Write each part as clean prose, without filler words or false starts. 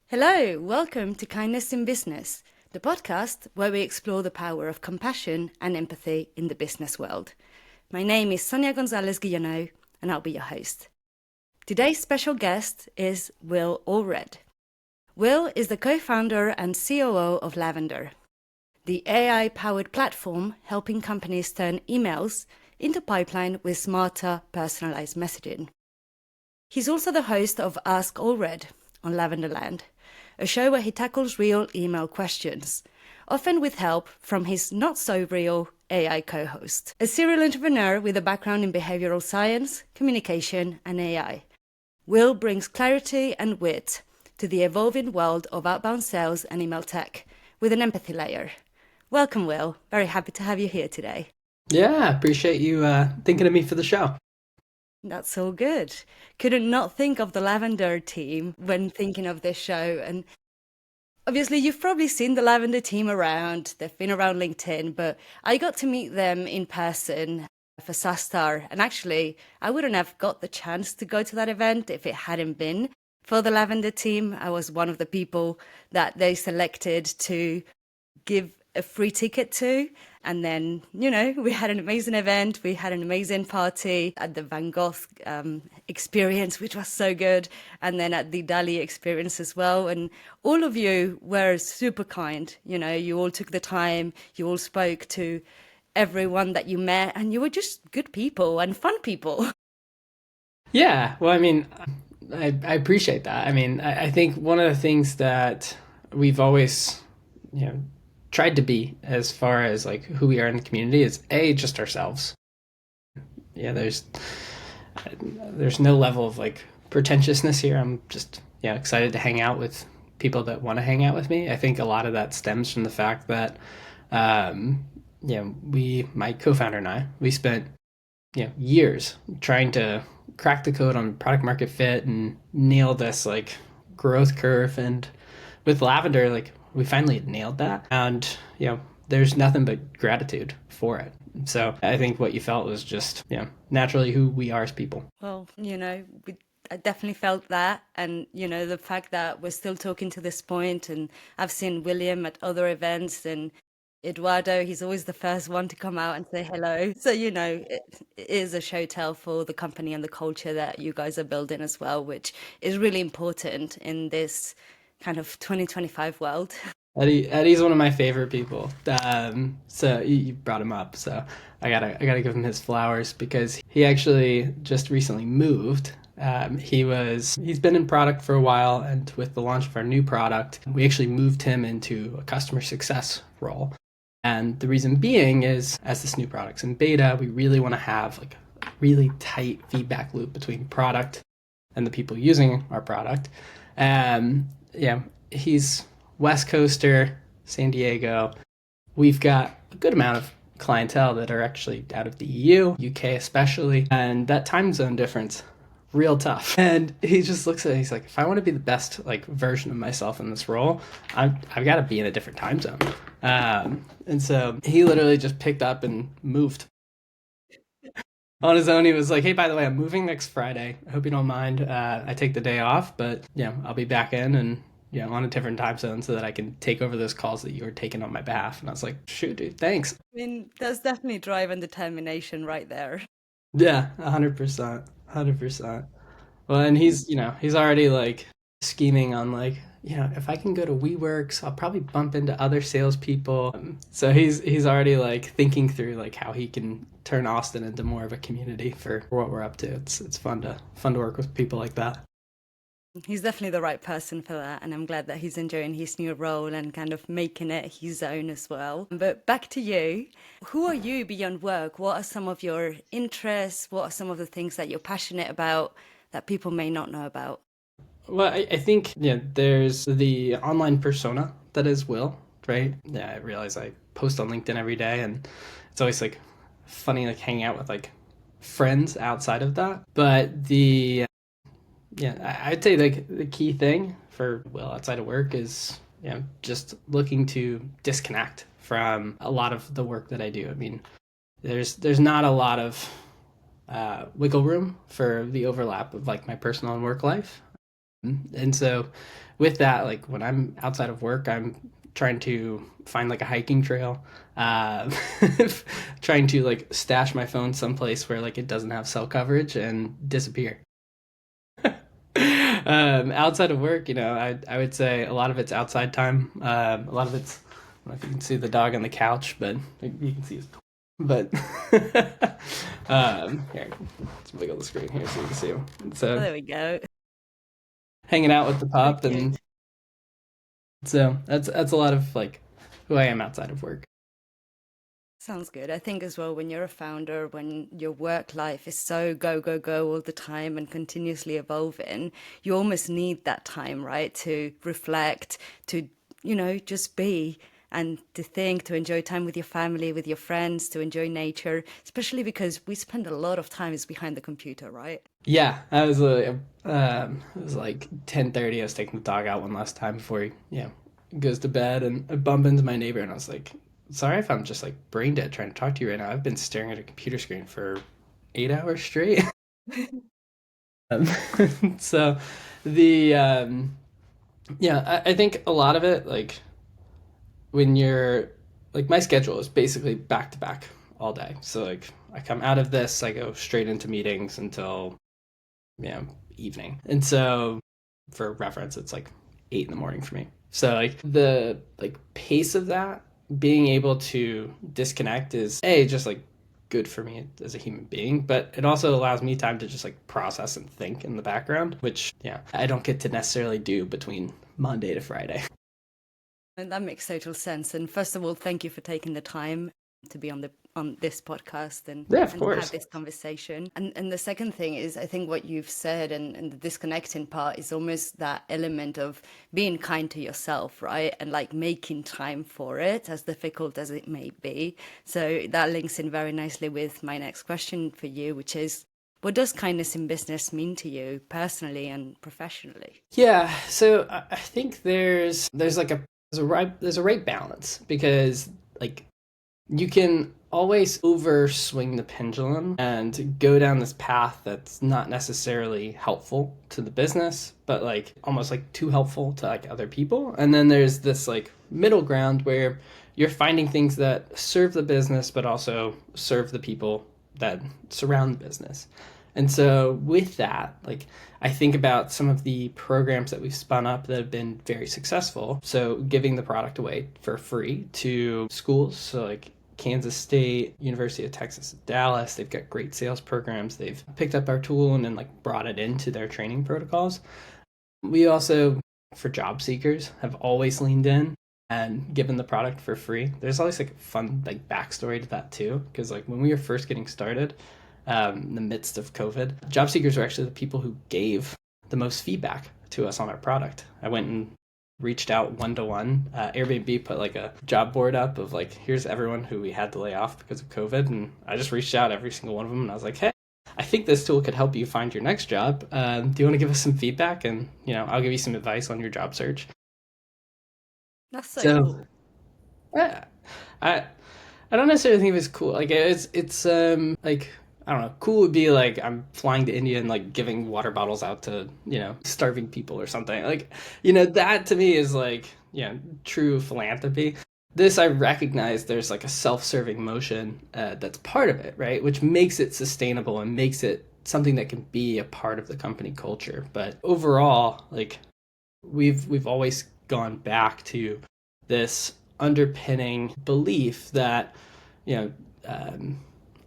Hello, welcome to Kindness in Business, the podcast where we explore the power of compassion and empathy in the business world. My name is Sonia Gonzalez Guillano, and I'll be your host. Today's special guest is Will Allred. Will is the co-founder and COO of Lavender, the AI-powered platform helping companies turn emails into pipeline with smarter, personalized messaging. He's also the host of Ask Allred on Lavenderland, a show where he tackles real email questions, often with help from his not-so-real AI co-host. A serial entrepreneur with a background in behavioral science, communication, and AI, Will brings clarity and wit to the evolving world of outbound sales and email tech with an empathy layer. Welcome, Will. Very happy to have you here today. Yeah, appreciate you thinking of me for the show. That's all good. Couldn't not think of the Lavender team when thinking of this show. And obviously, you've probably seen the Lavender team around. They've been around LinkedIn, but I got to meet them in person for SaaStar. And actually, I wouldn't have got the chance to go to that event if it hadn't been for the Lavender team. I was one of the people that they selected to give a free ticket to. And then, we had an amazing event. We had an amazing party at the Van Gogh experience, which was so good. And then at the Dali experience as well. And all of you were super kind. You all took the time. You all spoke to everyone that you met. And you were just good people and fun people. Yeah, well, I appreciate that. I think one of the things that we've always, you know, tried to be as far as like who we are in the community is just ourselves. Yeah, there's no level of like pretentiousness here. I'm just excited to hang out with people that want to hang out with me. I think a lot of that stems from the fact that um, my co-founder and we spent years trying to crack the code on product market fit and nail this like growth curve. And with Lavender, like we finally nailed that. And there's nothing but gratitude for it. So I think what you felt was just naturally who we are as people. Well, I definitely felt that. And, the fact that we're still talking to this point, and I've seen William at other events, and Eduardo, he's always the first one to come out and say hello. So, it is a show tell for the company and the culture that you guys are building as well, which is really important in this kind of 2025 world. Eddie's one of my favorite people. So you brought him up, so I gotta give him his flowers because he actually just recently moved. He's been in product for a while, and with the launch of our new product, we actually moved him into a customer success role. And the reason being is, as this new product's in beta, we really want to have like a really tight feedback loop between product and the people using our product. Yeah, he's West Coaster, San Diego. We've got a good amount of clientele that are actually out of the EU, UK especially, and that time zone difference, real tough. And he just looks at it, he's like, if I want to be the best like version of myself in this role, I've got to be in a different time zone. And so he literally just picked up and moved on his own. He was like, hey, by the way, I'm moving next Friday. I hope you don't mind. I take the day off, but I'll be back in and on a different time zone so that I can take over those calls that you were taking on my behalf. And I was like, shoot, dude, thanks. I mean, that's definitely drive and determination right there. Yeah, 100%. 100%. Well, and he's already like scheming on like, if I can go to WeWorks, I'll probably bump into other salespeople. So he's already like thinking through like how he can turn Austin into more of a community for what we're up to. It's fun to work with people like that. He's definitely the right person for that, and I'm glad that he's enjoying his new role and kind of making it his own as well. But back to you. Who are you beyond work? What are some of your interests? What are some of the things that you're passionate about that people may not know about? Well, I think there's the online persona that is Will, right? Yeah, I realize I post on LinkedIn every day, and it's always like funny like hanging out with like friends outside of that. But I'd say like the key thing for Will outside of work is just looking to disconnect from a lot of the work that I do. I mean, there's not a lot of wiggle room for the overlap of like my personal and work life. And so with that, like when I'm outside of work, I'm trying to find like a hiking trail, uh, trying to like stash my phone someplace where like it doesn't have cell coverage and disappear. Outside of work, I would say a lot of it's outside time. A lot of it's, I don't know if you can see the dog on the couch, but you can see his. But here, let's wiggle the screen here so you can see him. Oh, So there we go. hanging out with the pup, Okay. and so that's a lot of like who I am outside of work. Sounds good. I think as well, when you're a founder, when your work life is so go, go, go all the time and continuously evolving, you almost need that time, right? To reflect, to, just be and to think, to enjoy time with your family, with your friends, to enjoy nature, especially because we spend a lot of time is behind the computer, right? Yeah, it was like 10:30. I was taking the dog out one last time before he goes to bed, and I bump into my neighbor, and I was like, "Sorry if I'm just like brain dead trying to talk to you right now. I've been staring at a computer screen for 8 hours straight." Um, so the yeah, I think a lot of it like when you're like my schedule is basically back to back all day. So like I come out of this, I go straight into meetings until you know, evening. And so for reference, it's like 8 in the morning for me. So like the like pace of that, being able to disconnect is just like good for me as a human being, but it also allows me time to just like process and think in the background, which I don't get to necessarily do between Monday to Friday. And that makes total sense. And first of all, thank you for taking the time to be on this podcast Yeah, of and have course. this conversation. And the second thing is I think what you've said and the disconnecting part is almost that element of being kind to yourself, right? And like making time for it, as difficult as it may be. So that links in very nicely with my next question for you, which is what does kindness in business mean to you personally and professionally? Yeah, so I think there's like a right balance because like you can always overswing the pendulum and go down this path that's not necessarily helpful to the business, but like almost like too helpful to like other people. And then there's this like middle ground where you're finding things that serve the business, but also serve the people that surround the business. And so with that, like I think about some of the programs that we've spun up that have been very successful. So giving the product away for free to schools. So like Kansas State, University of Texas at Dallas, they've got great sales programs. They've picked up our tool and then like brought it into their training protocols. We also, for job seekers, have always leaned in and given the product for free. There's always like a fun like backstory to that too, because like when we were first getting started, in the midst of COVID, job seekers were actually the people who gave the most feedback to us on our product. I went and reached out one to one. Airbnb put like a job board up of like, here's everyone who we had to lay off because of COVID. And I just reached out every single one of them and I was like, hey, I think this tool could help you find your next job. Do you want to give us some feedback? And, I'll give you some advice on your job search. That's so So, cool. yeah, I, I don't necessarily think of it as cool. Like it's like I don't know. Cool would be like I'm flying to India and like giving water bottles out to starving people or something. Like that to me is like true philanthropy. This I recognize there's like a self-serving motion that's part of it, right? Which makes it sustainable and makes it something that can be a part of the company culture. But overall, like we've always gone back to this underpinning belief that you know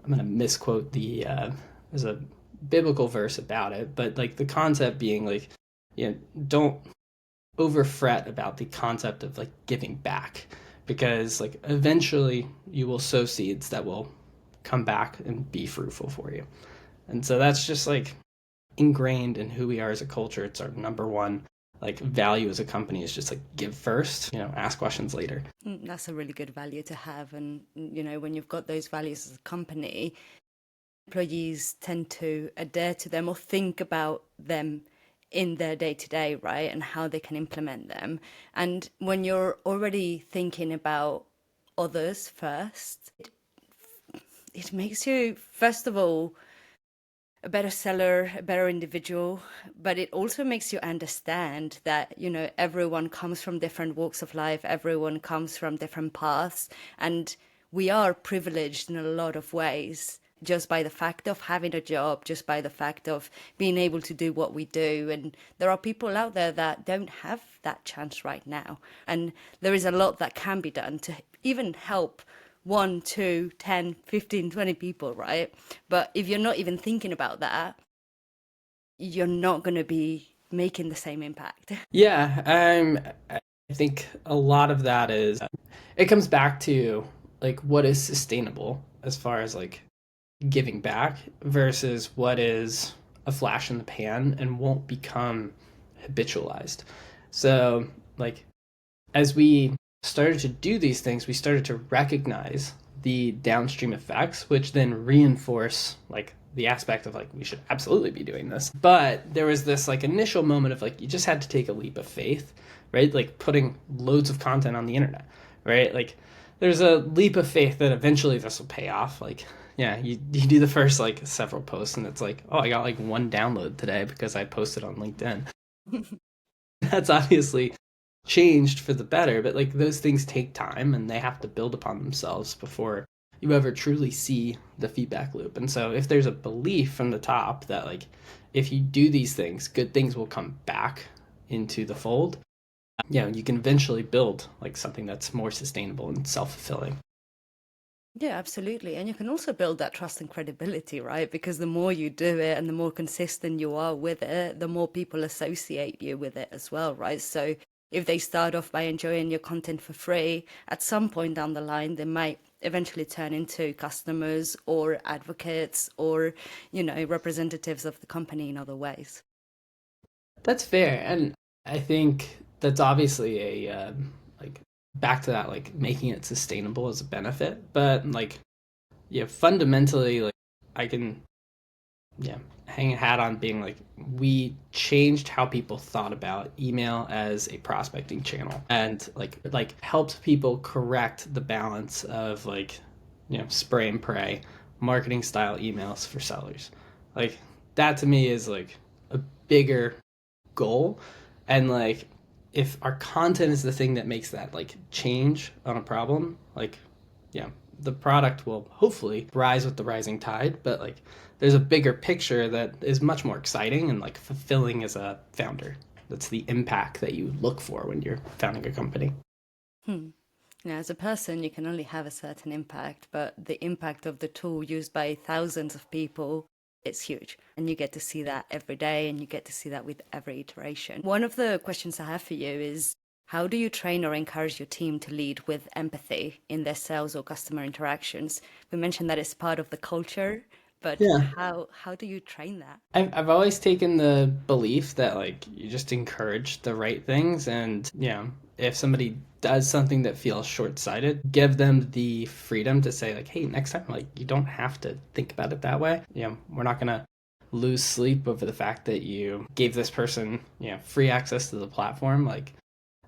I'm going to misquote there's a biblical verse about it, but like the concept being like don't over fret about the concept of like giving back because like eventually you will sow seeds that will come back and be fruitful for you. And so that's just like ingrained in who we are as a culture. It's our number one like value as a company is just like give first, ask questions later. That's a really good value to have. And, when you've got those values as a company, employees tend to adhere to them or think about them in their day to day, right? And how they can implement them. And when you're already thinking about others first, it makes you, first of all, a better seller, a better individual, but it also makes you understand that, everyone comes from different walks of life, everyone comes from different paths, and we are privileged in a lot of ways just by the fact of having a job, just by the fact of being able to do what we do. And there are people out there that don't have that chance right now. And there is a lot that can be done to even help 1, 2, 10, 15, 20 people, right? But if you're not even thinking about that, you're not going to be making the same impact. Yeah, I think a lot of that is it comes back to like what is sustainable as far as like giving back versus what is a flash in the pan and won't become habitualized. So, like, as we started to do these things, we started to recognize the downstream effects, which then reinforce like the aspect of like we should absolutely be doing this. But there was this like initial moment of like you just had to take a leap of faith, right? Like putting loads of content on the internet, right? Like there's a leap of faith that eventually this will pay off. Like yeah, you do the first like several posts and it's like, oh, I got like one download today because I posted on LinkedIn. That's obviously changed for the better, but like those things take time and they have to build upon themselves before you ever truly see the feedback loop. And so if there's a belief from the top that like if you do these things, good things will come back into the fold, you can eventually build like something that's more sustainable and self-fulfilling. Yeah, absolutely. And you can also build that trust and credibility, right? Because the more you do it and the more consistent you are with it, the more people associate you with it as well, right? So if they start off by enjoying your content for free, at some point down the line, they might eventually turn into customers or advocates or, representatives of the company in other ways. That's fair, and I think that's obviously a like back to that like making it sustainable as a benefit, but like yeah, fundamentally like I can yeah hang a hat on being like we changed how people thought about email as a prospecting channel and like helped people correct the balance of like spray and pray marketing style emails for sellers. Like that to me is like a bigger goal, and like if our content is the thing that makes that like change on a problem, like yeah, the product will hopefully rise with the rising tide, but like there's a bigger picture that is much more exciting and like fulfilling as a founder. That's the impact that you look for when you're founding a company. Hmm. Now, as a person, you can only have a certain impact, but the impact of the tool used by thousands of people, it's huge. And you get to see that every day, and you get to see that with every iteration. One of the questions I have for you is, how do you train or encourage your team to lead with empathy in their sales or customer interactions? We mentioned that it's part of the culture, but Yeah. how do you train that? I've always taken the belief that like you just encourage the right things, and if somebody does something that feels short-sighted, give them the freedom to say like, hey, next time like you don't have to think about it that way. We're not gonna lose sleep over the fact that you gave this person free access to the platform. Like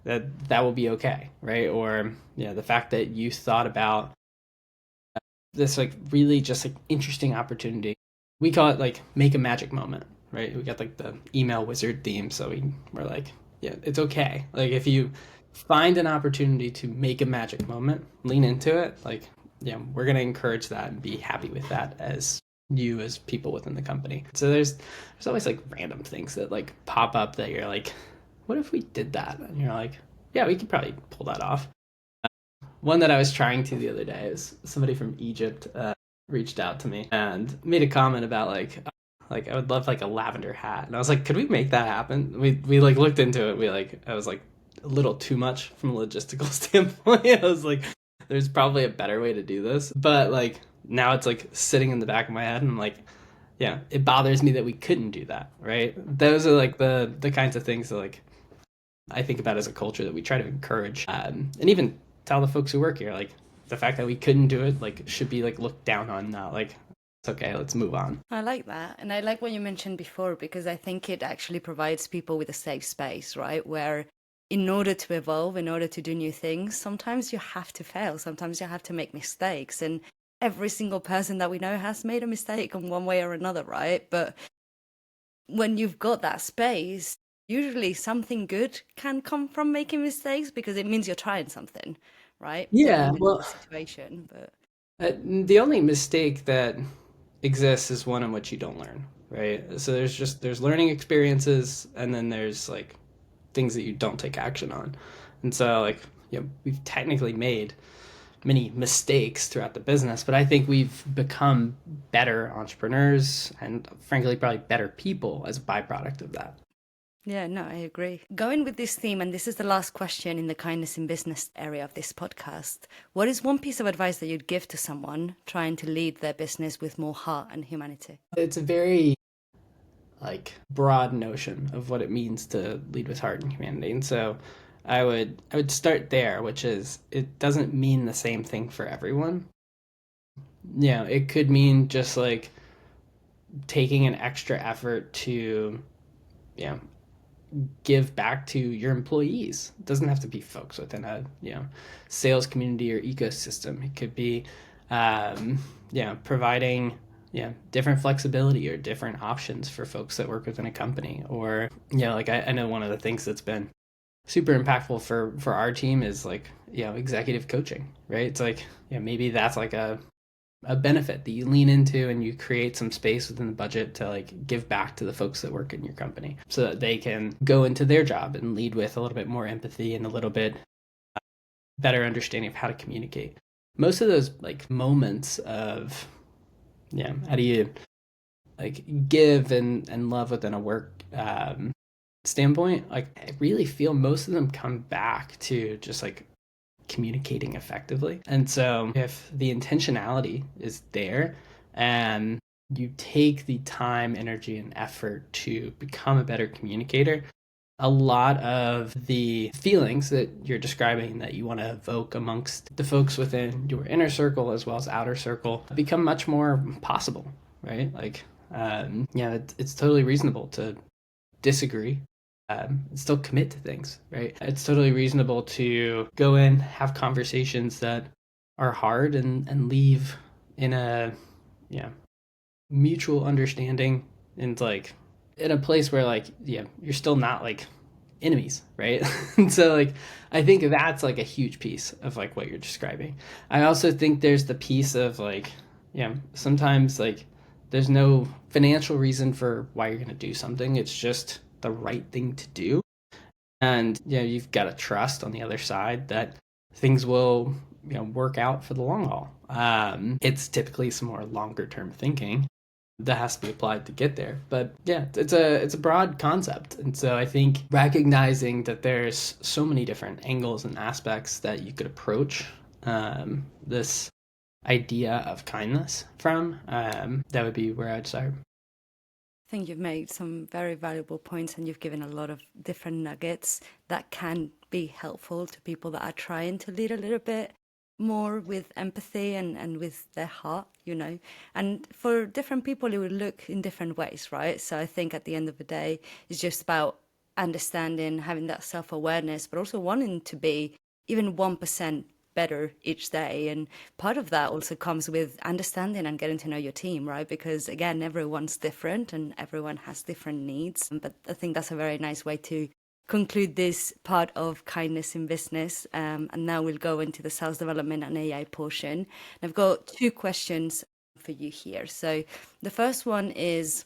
that will be okay, right? Or the fact that you thought about this like really just like interesting opportunity. We call it like make a magic moment, right? We got like the email wizard theme, so we're like, yeah, it's okay. Like if you find an opportunity to make a magic moment, lean into it. Like we're gonna encourage that and be happy with that as you as people within the company. So there's always like random things that like pop up that you're like, what if we did that? And you're like, yeah, we could probably pull that off. One that I was trying to the other day is somebody from Egypt reached out to me and made a comment about like I would love like a lavender hat, and I was like, could we make that happen? We like looked into it. I was like a little too much from a logistical standpoint. I was like, there's probably a better way to do this, but like now it's like sitting in the back of my head, and I'm like, yeah, it bothers me that we couldn't do that, right? Those are like the kinds of things that like I think about as a culture that we try to encourage, and even tell the folks who work here, like the fact that we couldn't do it, like should be like looked down on, not like it's okay, let's move on. I like that. And I like what you mentioned before because I think it actually provides people with a safe space, right? Where in order to evolve, in order to do new things, sometimes you have to fail, sometimes you have to make mistakes. And every single person that we know has made a mistake in one way or another, right? But when you've got that space, usually something good can come from making mistakes because it means you're trying something, right? Yeah, Depending on well, the situation. But the only mistake that exists is one in which you don't learn, right? So there's learning experiences, and then there's like things that you don't take action on. And so like, we've technically made many mistakes throughout the business, but I think we've become better entrepreneurs and frankly probably better people as a byproduct of that. yeah, no, I agree. Going with this theme, and this is the last question in the kindness in business area of this podcast, what is one piece of advice that you'd give to someone trying to lead their business with more heart and humanity? It's a very like broad notion of what it means to lead with heart and humanity. And so I would start there, which is it doesn't mean the same thing for everyone. It could mean just like taking an extra effort to, you know, give back to your employees. It doesn't have to be folks within a, sales community or ecosystem. It could be, providing, different flexibility or different options for folks that work within a company. Or, like I know one of the things that's been super impactful for our team is like, executive coaching, right? It's like, maybe that's like a benefit that you lean into and you create some space within the budget to like give back to the folks that work in your company so that they can go into their job and lead with a little bit more empathy and a little bit better understanding of how to communicate. Most of those like moments of, how do you like give and love within a work standpoint, like I really feel most of them come back to just like communicating effectively. And so if the intentionality is there and you take the time, energy, and effort to become a better communicator, a lot of the feelings that you're describing that you want to evoke amongst the folks within your inner circle as well as outer circle become much more possible, right? Like, it's totally reasonable to disagree, still commit to things, right? It's totally reasonable to go in, have conversations that are hard and leave in a, mutual understanding and like in a place where like, you're still not like enemies, right? And so like, I think that's like a huge piece of like what you're describing. I also think there's the piece of like, sometimes like there's no financial reason for why you're going to do something. It's just the right thing to do. And you've got to trust on the other side that things will work out for the long haul. It's typically some more longer term thinking that has to be applied to get there. But yeah, it's a broad concept. And so I think recognizing that there's so many different angles and aspects that you could approach this idea of kindness from, that would be where I'd start. I think you've made some very valuable points and you've given a lot of different nuggets that can be helpful to people that are trying to lead a little bit more with empathy and with their heart, And for different people, it would look in different ways, right? So I think at the end of the day, it's just about understanding, having that self-awareness, but also wanting to be even 1% better each day. And part of that also comes with understanding and getting to know your team, right? Because again, everyone's different and everyone has different needs. But I think that's a very nice way to conclude this part of kindness in business. And now we'll go into the sales development and AI portion. And I've got two questions for you here. So the first one is,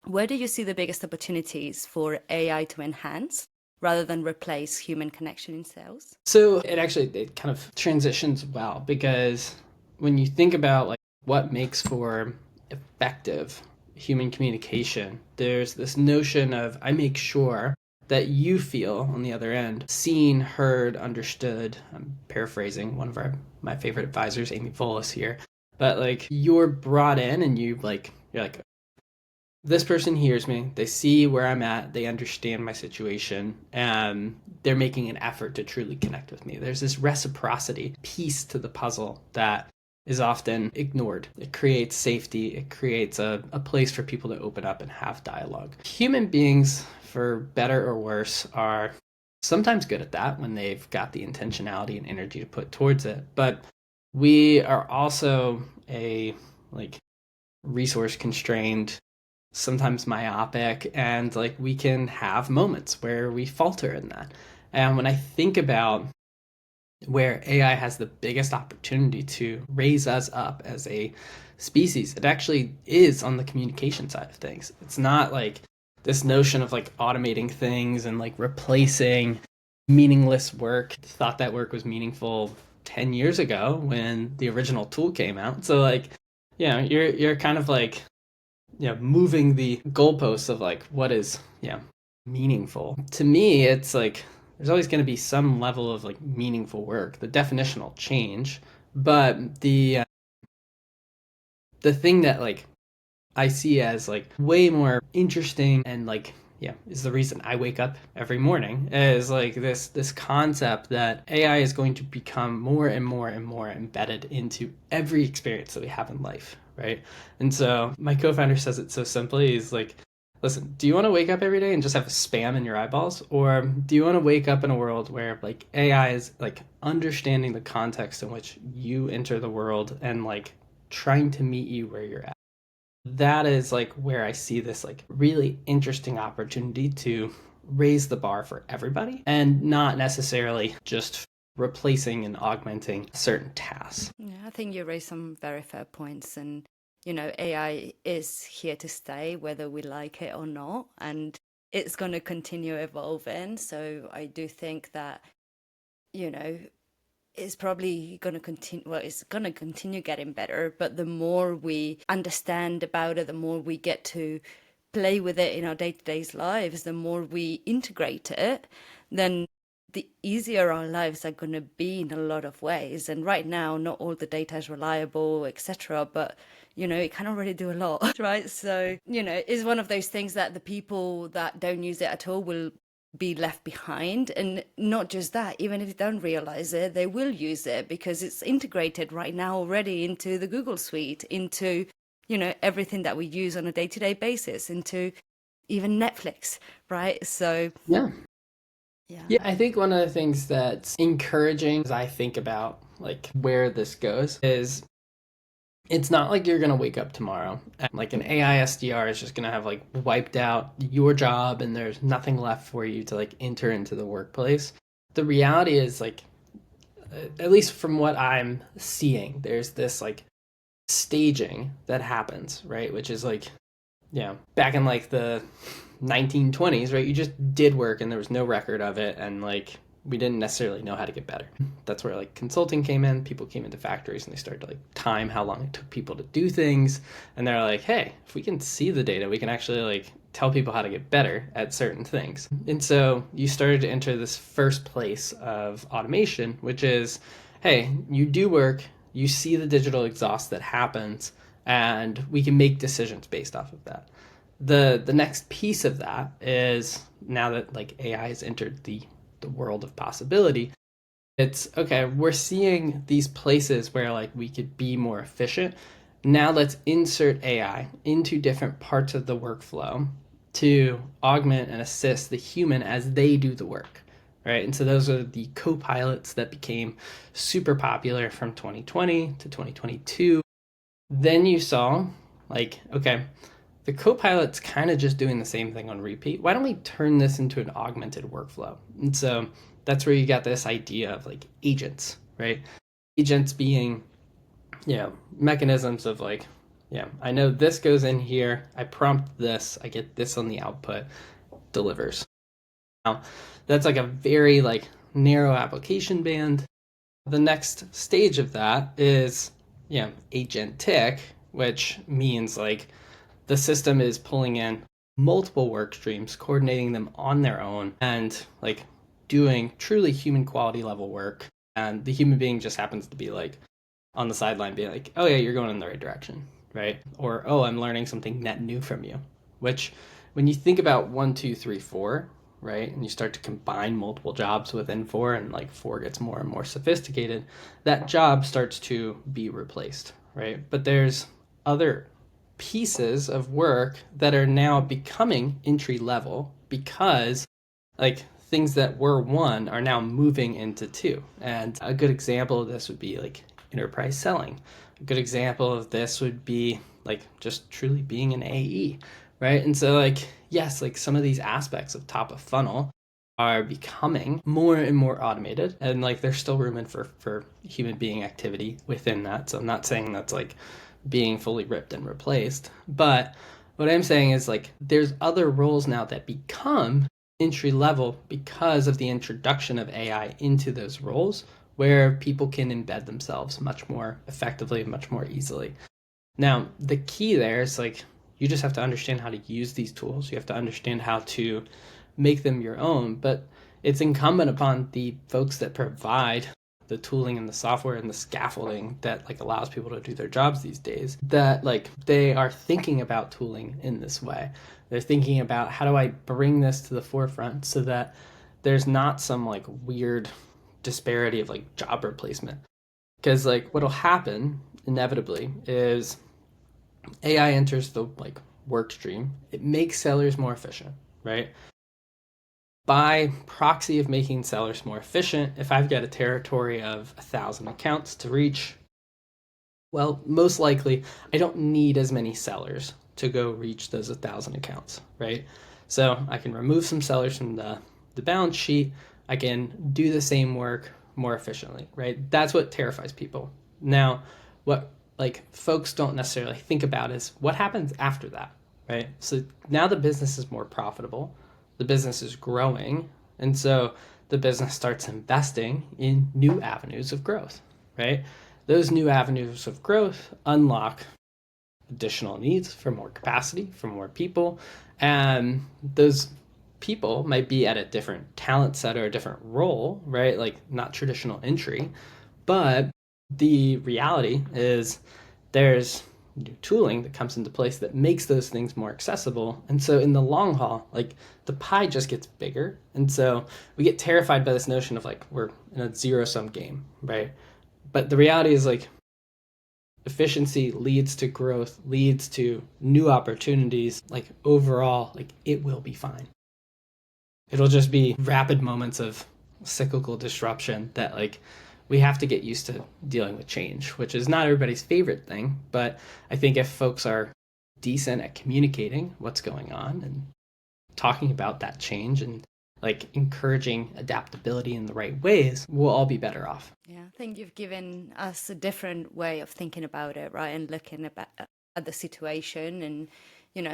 where do you see the biggest opportunities for AI to enhance rather than replace human connection in sales? So it kind of transitions well, because when you think about like what makes for effective human communication, there's this notion of I make sure that you feel on the other end seen, heard, understood. I'm paraphrasing one of my favorite advisors, Amy Volas here, but like you're brought in and you're like this person hears me, they see where I'm at, they understand my situation, and they're making an effort to truly connect with me. There's this reciprocity piece to the puzzle that is often ignored. It creates safety, it creates a place for people to open up and have dialogue. Human beings, for better or worse, are sometimes good at that when they've got the intentionality and energy to put towards it. But We are also a like resource constrained, sometimes myopic, and like we can have moments where we falter in that. And when I think about where AI has the biggest opportunity to raise us up as a species, it actually is on the communication side of things. It's not like this notion of like automating things and like replacing meaningless work. Thought that work was meaningful 10 years ago when the original tool came out. So like, you're kind of like, moving the goalposts of like what is, meaningful. To me, it's like there's always going to be some level of like meaningful work. The definition will change, but the thing that like I see as like way more interesting and like is the reason I wake up every morning is like this concept that AI is going to become more and more and more embedded into every experience that we have in life, right? And so my co-founder says it so simply. He's like, listen, do you want to wake up every day and just have spam in your eyeballs, or do you want to wake up in a world where like AI is like understanding the context in which you enter the world and like trying to meet you where you're at? That is like where I see this like really interesting opportunity to raise the bar for everybody and not necessarily just replacing and augmenting certain tasks. Yeah, I think you raised some very fair points. And, AI is here to stay, whether we like it or not. And it's going to continue evolving. So I do think that, you know, it's probably going to continue, well, it's going to continue getting better. But the more we understand about it, the more we get to play with it in our day-to-day lives, the more we integrate it, then the easier our lives are going to be in a lot of ways. And right now, not all the data is reliable, etc. But it can already do a lot, right? So it's one of those things that the people that don't use it at all will be left behind. And not just that, even if they don't realize it, they will use it because it's integrated right now already into the Google Suite, into everything that we use on a day-to-day basis, into even Netflix, right? So Yeah. yeah. Yeah, I think one of the things that's encouraging as I think about like where this goes is it's not like you're going to wake up tomorrow and like an AI SDR is just going to have like wiped out your job and there's nothing left for you to like enter into the workplace. The reality is like, at least from what I'm seeing, there's this like staging that happens, right? Which is like, back in like the 1920s, right? You just did work and there was no record of it. And like, we didn't necessarily know how to get better. That's where like consulting came in. People came into factories and they started to like time how long it took people to do things. And they're like, hey, if we can see the data, we can actually like tell people how to get better at certain things. And so you started to enter this first place of automation, which is, hey, you do work, you see the digital exhaust that happens, and we can make decisions based off of that. The next piece of that is now that like AI has entered the world of possibility, it's okay, we're seeing these places where like we could be more efficient. Now let's insert AI into different parts of the workflow to augment and assist the human as they do the work, right? And so those are the co-pilots that became super popular from 2020 to 2022. Then you saw like, okay, the co-pilot's kind of just doing the same thing on repeat. Why don't we turn this into an augmented workflow? And so that's where you got this idea of like agents, right? Agents being, mechanisms of like, I know this goes in here, I prompt this, I get this on the output, delivers. Now, that's like a very like narrow application band. The next stage of that is, agentic, which means like the system is pulling in multiple work streams, coordinating them on their own, and like doing truly human quality level work. And the human being just happens to be like on the sideline being like, oh yeah, you're going in the right direction, right? Or, oh, I'm learning something net new from you. Which when you think about 1, 2, 3, 4, right? And you start to combine multiple jobs within 4 and like 4 gets more and more sophisticated, that job starts to be replaced, right? But there's other pieces of work that are now becoming entry level because like things that were 1 are now moving into 2. And a good example of this would be like enterprise selling. A good example of this would be like just truly being an AE, right? And so like, yes, like some of these aspects of top of funnel are becoming more and more automated, and like there's still room in for human being activity within that. So I'm not saying that's like being fully ripped and replaced, but what I'm saying is like there's other roles now that become entry level because of the introduction of AI into those roles, where people can embed themselves much more effectively and much more easily. Now, the key there is like you just have to understand how to use these tools. You have to understand how to make them your own, but it's incumbent upon the folks that provide the tooling and the software and the scaffolding that like allows people to do their jobs these days, that like they are thinking about tooling in this way. They're thinking about, how do I bring this to the forefront so that there's not some like weird disparity of like job replacement. Because like what'll happen inevitably is AI enters the like work stream. It makes sellers more efficient, right? By proxy of making sellers more efficient, if I've got a territory of 1,000 accounts to reach, well, most likely I don't need as many sellers to go reach those 1,000 accounts, right? So I can remove some sellers from the balance sheet. I can do the same work more efficiently, right? That's what terrifies people. Now, what like folks don't necessarily think about is what happens after that, right? So now the business is more profitable, the business is growing, and so the business starts investing in new avenues of growth, right? Those new avenues of growth unlock additional needs for more capacity, for more people, and those people might be at a different talent set or a different role, right? Like not traditional entry, but the reality is there's new tooling that comes into place that makes those things more accessible. And so in the long haul, like the pie just gets bigger. And so we get terrified by this notion of like we're in a zero-sum game, right? But the reality is like efficiency leads to growth, leads to new opportunities. Like overall, like it will be fine. It'll just be rapid moments of cyclical disruption that like we have to get used to dealing with change, which is not everybody's favorite thing. But I think if folks are decent at communicating what's going on and talking about that change and like encouraging adaptability in the right ways, we'll all be better off. Yeah, I think you've given us a different way of thinking about it, right? And looking at the situation, and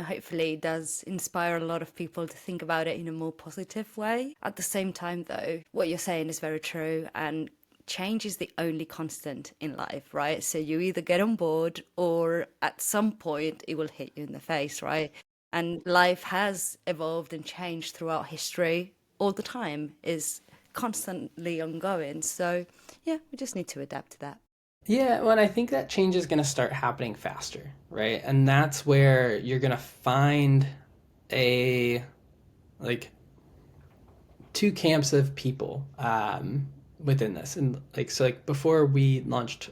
hopefully it does inspire a lot of people to think about it in a more positive way. At the same time, though, what you're saying is very true, and change is the only constant in life, right? So you either get on board or at some point it will hit you in the face, right? And life has evolved and changed throughout history all the time, is constantly ongoing. So yeah, we just need to adapt to that. Yeah, well, and I think that change is going to start happening faster, right? And that's where you're going to find a like two camps of people within this. And like so like before we launched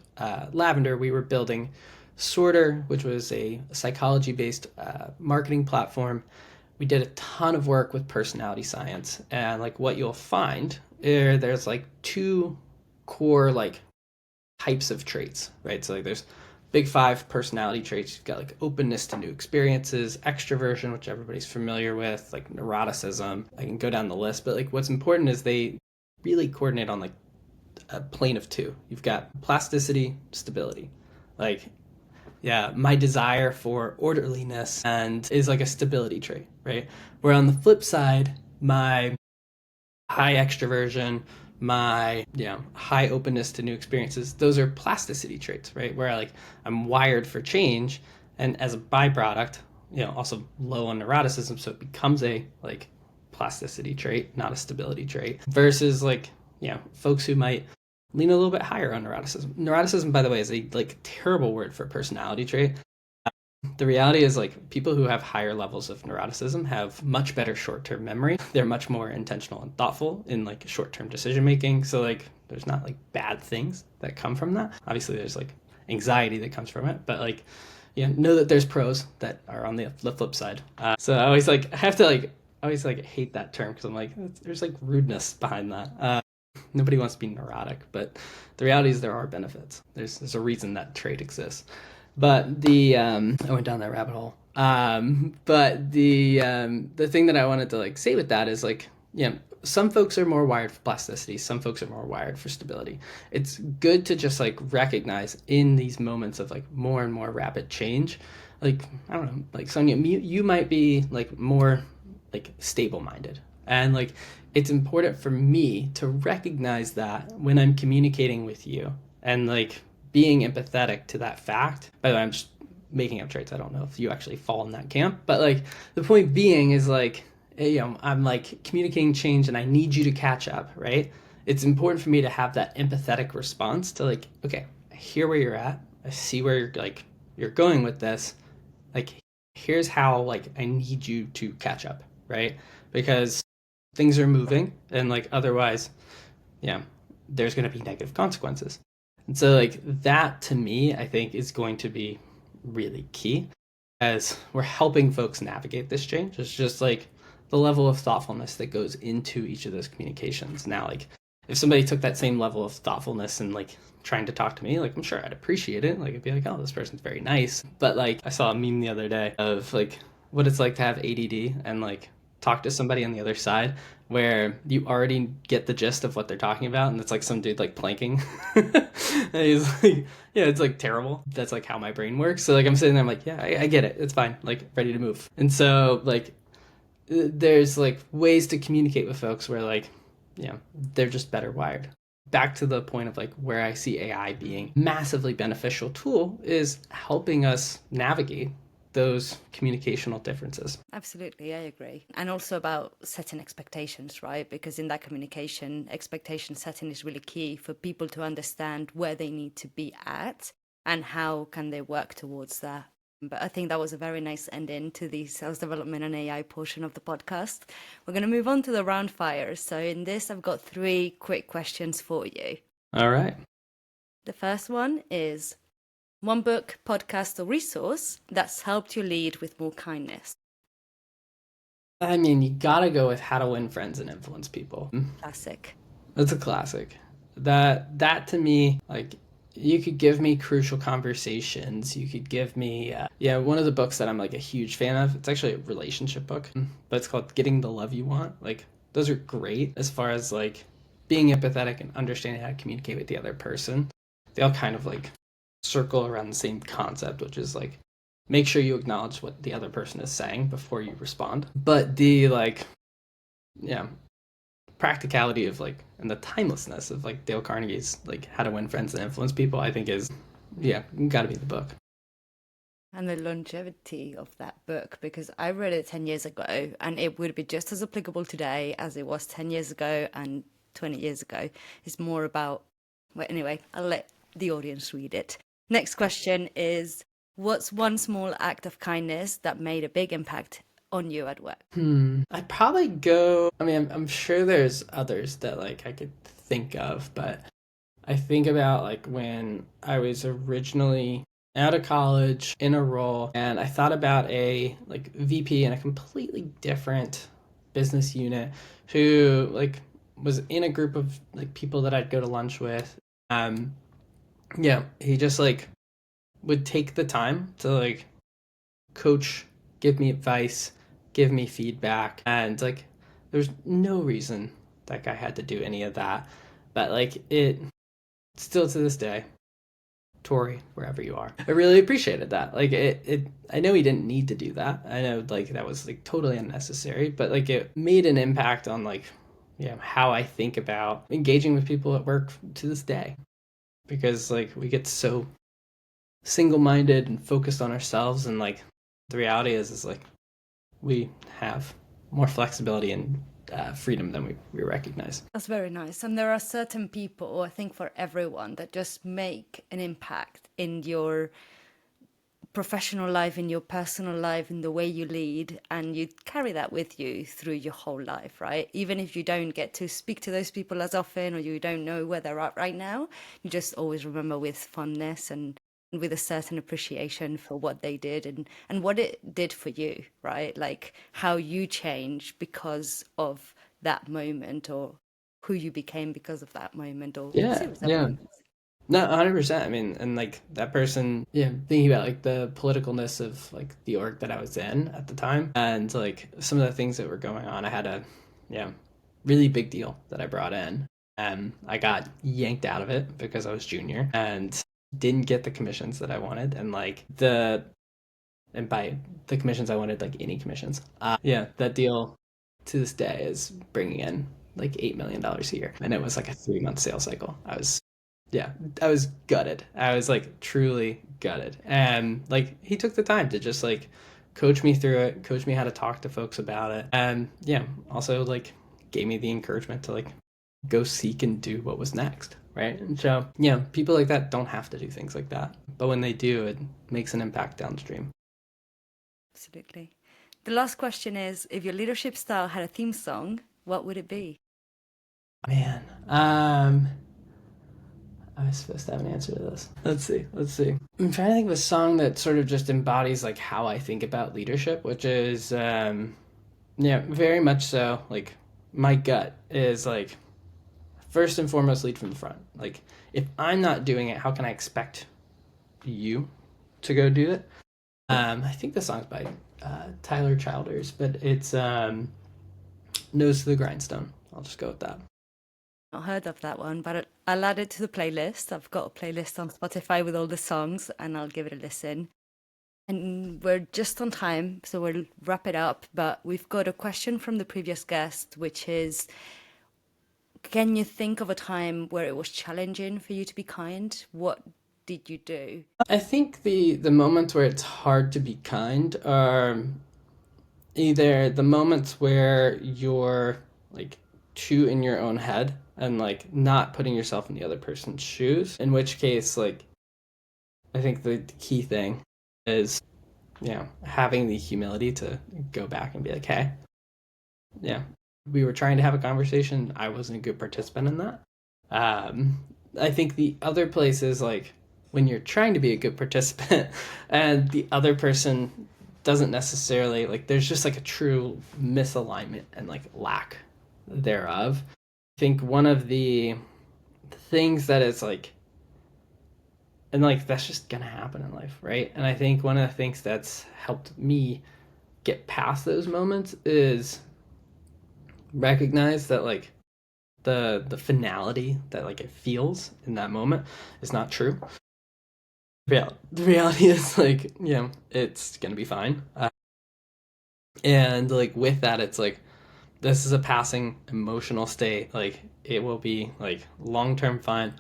Lavender, we were building Sorter, which was a psychology based marketing platform. We did a ton of work with personality science, and like what you'll find there's like two core like types of traits, right? So like there's big five personality traits. You've got like openness to new experiences, extroversion, which everybody's familiar with, like neuroticism. I can go down the list, but like what's important is they really coordinate on like a plane of two. You've got plasticity, stability. Like, yeah, my desire for orderliness and is like a stability trait, right? Where on the flip side, my high extroversion, my high openness to new experiences, those are plasticity traits, right? Where like I'm wired for change, and as a byproduct, also low on neuroticism, so it becomes a like plasticity trait, not a stability trait. Versus like folks who might lean a little bit higher on neuroticism. Neuroticism, by the way, is a like terrible word for a personality trait. The reality is like people who have higher levels of neuroticism have much better short-term memory. They're much more intentional and thoughtful in like short-term decision making. So like there's not like bad things that come from that. Obviously there's like anxiety that comes from it, but like know that there's pros that are on the flip side. So I always like have to like I always like hate that term because I'm like there's like rudeness behind that. Nobody wants to be neurotic, but the reality is there are benefits. There's a reason that trait exists. But I went down that rabbit hole. But the thing that I wanted to like say with that is like, yeah, some folks are more wired for plasticity. Some folks are more wired for stability. It's good to just like recognize in these moments of like more and more rapid change, like I don't know, like Sonia, you might be like more like stable minded, and like it's important for me to recognize that when I'm communicating with you and like being empathetic to that fact. By the way, I'm just making up traits. I don't know if you actually fall in that camp, but like the point being is like, I'm like communicating change and I need you to catch up, right? It's important for me to have that empathetic response to like, okay, I hear where you're at. I see where you're going with this. Like, here's how like I need you to catch up, right? Because things are moving and like otherwise, yeah, there's going to be negative consequences. And so like that to me, I think is going to be really key as we're helping folks navigate this change. It's just like the level of thoughtfulness that goes into each of those communications. Now, like if somebody took that same level of thoughtfulness and like trying to talk to me, like I'm sure I'd appreciate it. Like I'd be like, oh, this person's very nice. But like I saw a meme the other day of like what it's like to have ADD and like talk to somebody on the other side where you already get the gist of what they're talking about, and it's like some dude like planking. And he's like, yeah, it's like terrible. That's like how my brain works. So like I'm sitting there, I'm like, yeah, I get it. It's fine. Like ready to move. And so like there's like ways to communicate with folks where like, yeah, they're just better wired. Back to the point of like where I see AI being massively beneficial tool is helping us navigate those communicational differences. Absolutely, I agree. And also about setting expectations, right? Because in that communication, expectation setting is really key for people to understand where they need to be at and how can they work towards that. But I think that was a very nice ending to the sales development and AI portion of the podcast. We're going to move on to the round fire. So in this, I've got 3 quick questions for you. All right. The first one is, one book, podcast, or resource that's helped you lead with more kindness. I mean, you gotta go with How to Win Friends and Influence People. Classic. That's a classic. That to me, like, you could give me Crucial Conversations. You could give me, yeah, one of the books that I'm like a huge fan of. It's actually a relationship book, but it's called Getting the Love You Want. Like, those are great as far as like being empathetic and understanding how to communicate with the other person. They all kind of like circle around the same concept, which is like make sure you acknowledge what the other person is saying before you respond. But the like, yeah, practicality of like and the timelessness of like Dale Carnegie's like How to Win Friends and Influence People, I think is, yeah, got to be the book. And the longevity of that book, because I read it 10 years ago and it would be just as applicable today as it was 10 years ago and 20 years ago. It's more about, well, anyway, I'll let the audience read it. Next question is, what's one small act of kindness that made a big impact on you at work? I'd probably go, I mean, I'm sure there's others that like I could think of, but I think about like when I was originally out of college in a role and I thought about a like VP in a completely different business unit who like was in a group of like people that I'd go to lunch with. Um yeah, he just like would take the time to like coach, give me advice, give me feedback, and like there's no reason that guy had to do any of that. But like it still to this day, Tori, wherever you are, I really appreciated that. Like it I know he didn't need to do that. I know like that was like totally unnecessary, but like it made an impact on like, yeah, how I think about engaging with people at work to this day. Because like we get so single-minded and focused on ourselves, and like the reality is like we have more flexibility and freedom than we recognize. That's very nice. And there are certain people, I think for everyone, that just make an impact in your professional life, in your personal life, in the way you lead, and you carry that with you through your whole life, right? Even if you don't get to speak to those people as often or you don't know where they're at right now, you just always remember with fondness and with a certain appreciation for what they did and what it did for you, right? Like how you changed because of that moment or who you became because of that moment or Yeah, series of yeah. moments. No, 100%. I mean, and like that person, yeah, thinking about like the politicalness of like the org that I was in at the time and like some of the things that were going on, I had a, yeah, really big deal that I brought in. And I got yanked out of it because I was junior and didn't get the commissions that I wanted. And like and by the commissions, I wanted like any commissions. Yeah, that deal to this day is bringing in like $8 million a year. And it was like a 3 month sales cycle. Yeah, I was gutted. I was like truly gutted. And like he took the time to just like coach me through it, coach me how to talk to folks about it. And yeah, also like gave me the encouragement to like go seek and do what was next. Right. And so, yeah, people like that don't have to do things like that. But when they do, it makes an impact downstream. Absolutely. The last question is, if your leadership style had a theme song, what would it be? Man, I was supposed to have an answer to this. Let's see. I'm trying to think of a song that sort of just embodies like how I think about leadership, which is, yeah, very much so. Like my gut is like first and foremost lead from the front. Like if I'm not doing it, how can I expect you to go do it? I think the song's by Tyler Childers, but it's Nose to the Grindstone. I'll just go with that. Not heard of that one, but I'll add it to the playlist. I've got a playlist on Spotify with all the songs, and I'll give it a listen. And we're just on time, so we'll wrap it up. But we've got a question from the previous guest, which is, can you think of a time where it was challenging for you to be kind? What did you do? I think the moments where it's hard to be kind are either the moments where you're like too in your own head and like not putting yourself in the other person's shoes, in which case like I think the key thing is, having the humility to go back and be like, hey, yeah, we were trying to have a conversation, I wasn't a good participant in that. um I think the other place is like when you're trying to be a good participant and the other person doesn't necessarily like there's just like a true misalignment and like lack thereof. I think one of the things that is like and like that's just gonna happen in life, right? And I think one of the things that's helped me get past those moments is recognize that like the finality that like it feels in that moment is not true. The reality is like, it's gonna be fine. And like with that, it's like this is a passing emotional state. Like it will be like long term fine.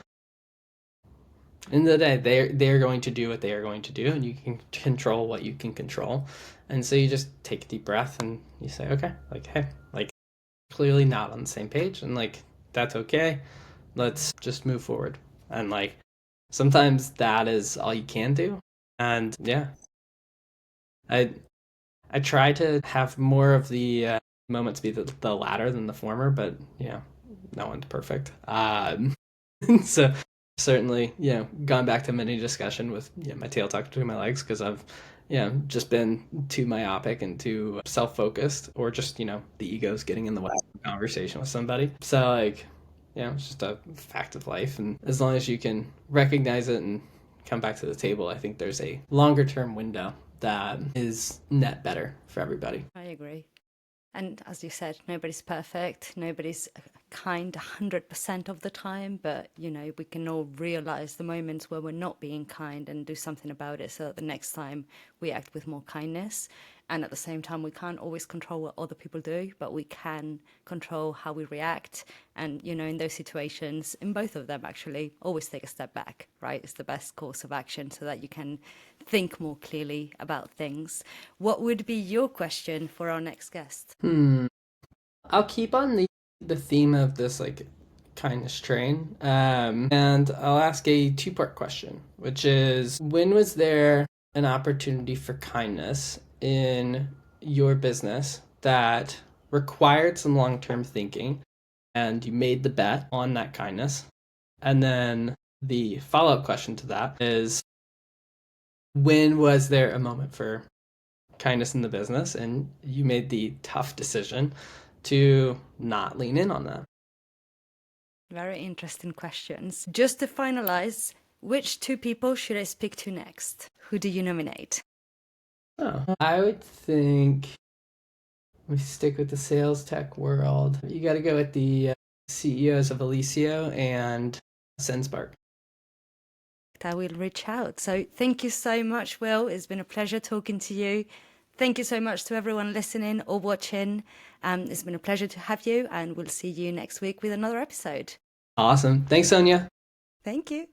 In the day, they're going to do what they are going to do, and you can control what you can control. And so you just take a deep breath and you say, okay, like hey, like clearly not on the same page, and like that's okay. Let's just move forward. And like sometimes that is all you can do. And yeah, I I try to have more of the moments be the latter than the former, but no one's perfect. So certainly, gone back to many discussion with my tail tucked between my legs because I've just been too myopic and too self-focused, or just the ego's getting in the way of a conversation with somebody. So like, it's just a fact of life, and as long as you can recognize it and come back to the table, I think there's a longer term window that is net better for everybody. I agree. And as you said, nobody's perfect. Nobody's kind 100% of the time. But, we can all realize the moments where we're not being kind and do something about it so that the next time we act with more kindness. And at the same time, we can't always control what other people do, but we can control how we react. And, in those situations, in both of them, actually, always take a step back, right? It's the best course of action so that you can think more clearly about things. What would be your question for our next guest? I'll keep on the theme of this like kindness train, and I'll ask a two-part question, which is when was there an opportunity for kindness in your business that required some long-term thinking and you made the bet on that kindness? And then the follow-up question to that is when was there a moment for kindness in the business and you made the tough decision to not lean in on that? Very interesting questions. Just to finalize, which two people should I speak to next? Who do you nominate? Oh, I would think we stick with the sales tech world. You got to go with the CEOs of Alicio and SendSpark. I will reach out. So thank you so much, Will. It's been a pleasure talking to you. Thank you so much to everyone listening or watching. It's been a pleasure to have you, and we'll see you next week with another episode. Awesome. Thanks, Sonia. Thank you.